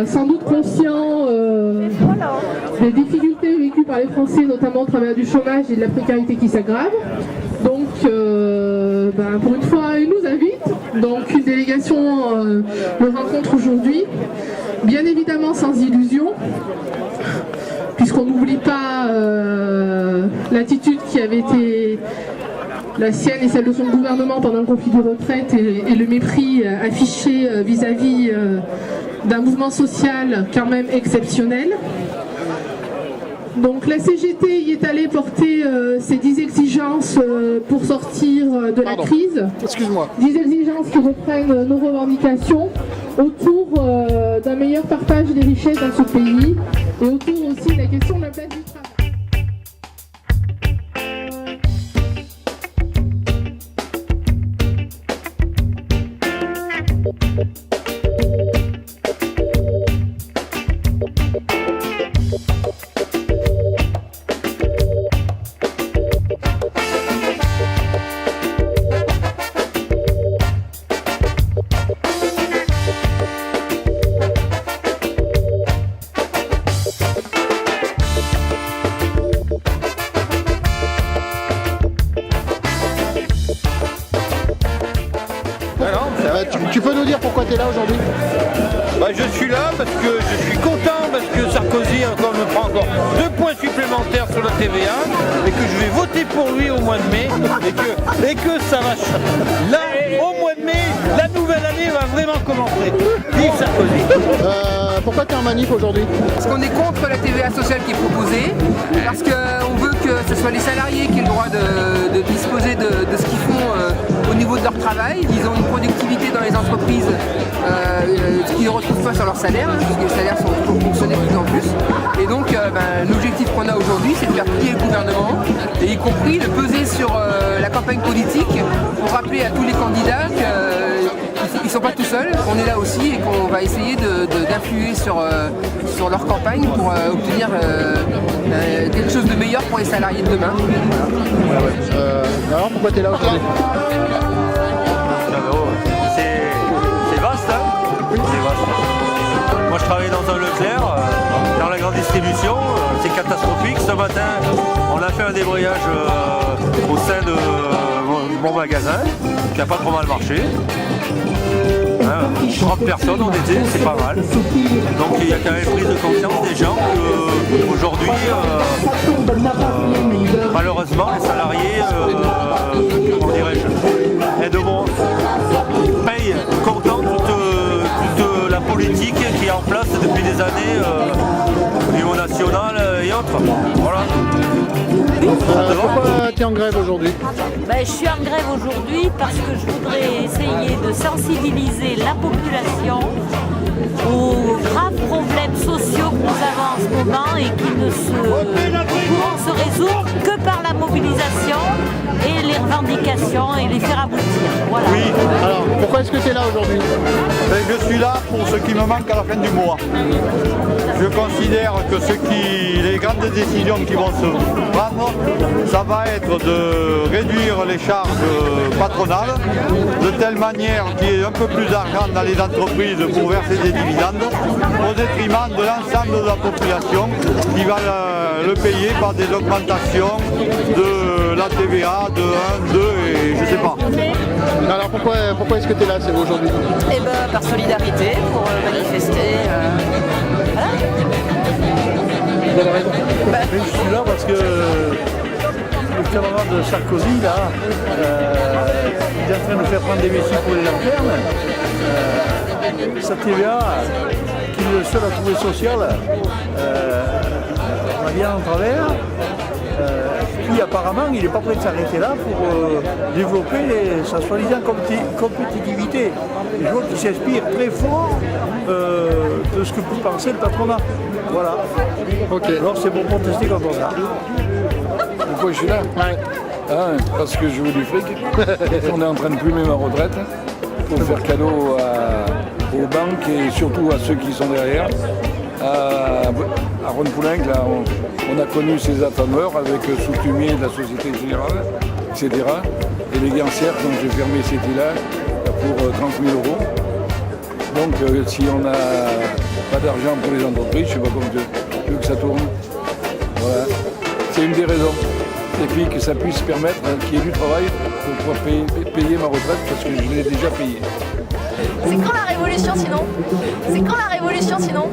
Sans doute conscient des difficultés vécues par les Français, notamment au travers du chômage et de la précarité qui s'aggrave. Donc, pour une fois, il nous invite. Donc, une délégation le rencontre aujourd'hui. Bien évidemment, sans illusion, puisqu'on n'oublie pas l'attitude qui avait été la sienne et celle de son gouvernement pendant le conflit des retraites et le mépris affiché vis-à-vis d'un mouvement social quand même exceptionnel. Donc la CGT y est allée porter ses 10 exigences pour sortir de la crise. Excuse-moi. 10 exigences qui reprennent nos revendications autour d'un meilleur partage des richesses dans ce pays et autour aussi de la question de la place du travail. Tu peux nous dire pourquoi tu es là aujourd'hui? Je suis là parce que je suis content, parce que Sarkozy me prend encore 2 points supplémentaires sur la TVA et que je vais voter pour lui au mois de mai et que ça va. Là, au mois de mai, la nouvelle année va vraiment commencer. Vive Sarkozy. Pourquoi tu es en manif aujourd'hui? Parce qu'on est contre la TVA sociale qui est proposée, parce qu'on veut que ce soit les salariés qui aient le droit de disposer de ce qu'ils font au niveau de leur travail. Ils ont une productivité dans les entreprises qu'ils ne retrouvent pas sur leur salaire, puisque les salaires sont toujours fonctionnés de plus en plus. Et donc l'objectif qu'on a aujourd'hui, c'est de faire plier le gouvernement, et y compris de peser sur la campagne politique pour rappeler à tous les candidats qu'ils ne sont pas tout seuls, qu'on est là aussi et qu'on va essayer d'influer sur leur campagne pour obtenir quelque chose de meilleur pour les salariés de demain. Alors pourquoi tu es là aujourd'hui? C'est vaste, hein? C'est vaste. Moi je travaille dans un Leclerc, dans la grande distribution, c'est catastrophique. Ce matin, on a fait un débrayage au sein de mon magasin, qui n'a pas trop mal marché. 30 personnes on était, c'est pas mal. Donc il y a quand même prise de conscience des gens qu'aujourd'hui, malheureusement, les salariés, comment dirais-je, payent comptant toute la politique qui est en place depuis des années au niveau national et autres. Voilà. Pourquoi tu es en grève aujourd'hui? Je suis en grève aujourd'hui parce que je voudrais essayer de sensibiliser la population aux moment et qui ne pourront se résoudre que par la mobilisation et les revendications et les faire aboutir. Voilà. Oui, Alors, pourquoi est-ce que tu es là aujourd'hui? je suis là pour ce qui me manque à la fin du mois. Je considère que les grandes décisions qui vont se prendre, ça va être de réduire les charges patronales de telle manière qu'il y ait un peu plus d'argent dans les entreprises pour verser des dividendes au détriment de l'ensemble de la population qui va le payer par des augmentations de la TVA de 1, 2 et je sais pas. Alors pourquoi est-ce que tu es là aujourd'hui? Eh ben, par solidarité, pour manifester. Voilà. Je suis là parce que le camarade Sarkozy, là, il est en train de faire prendre des vessies pour les lanternes. Sa TVA, qui est le seul à trouver social, on a bien en travers. Puis apparemment, il n'est pas prêt de s'arrêter là pour développer sa soi-disant compétitivité. Et je vois qu'il s'inspire très fort de ce que peut penser le patronat. Voilà. Ok. Alors c'est pour protester contre ça. Pourquoi je suis là? Parce que je veux du fric. On est en train de plumer ma retraite pour faire cadeau aux banques et surtout à ceux qui sont derrière. À Ron Poulenc, là, on a connu ces attendeurs avec Souptumier de la Société Générale, etc. Et les Gancières, donc j'ai fermé cet île-là pour 30 000 €. Donc si on n'a pas d'argent pour les entreprises, je ne sais pas comment tu veux que ça tourne. Voilà. C'est une des raisons. Et puis que ça puisse permettre qu'il y ait du travail pour pouvoir payer ma retraite parce que je l'ai déjà payée. C'est quand la révolution sinon? C'est quand la révolution sinon?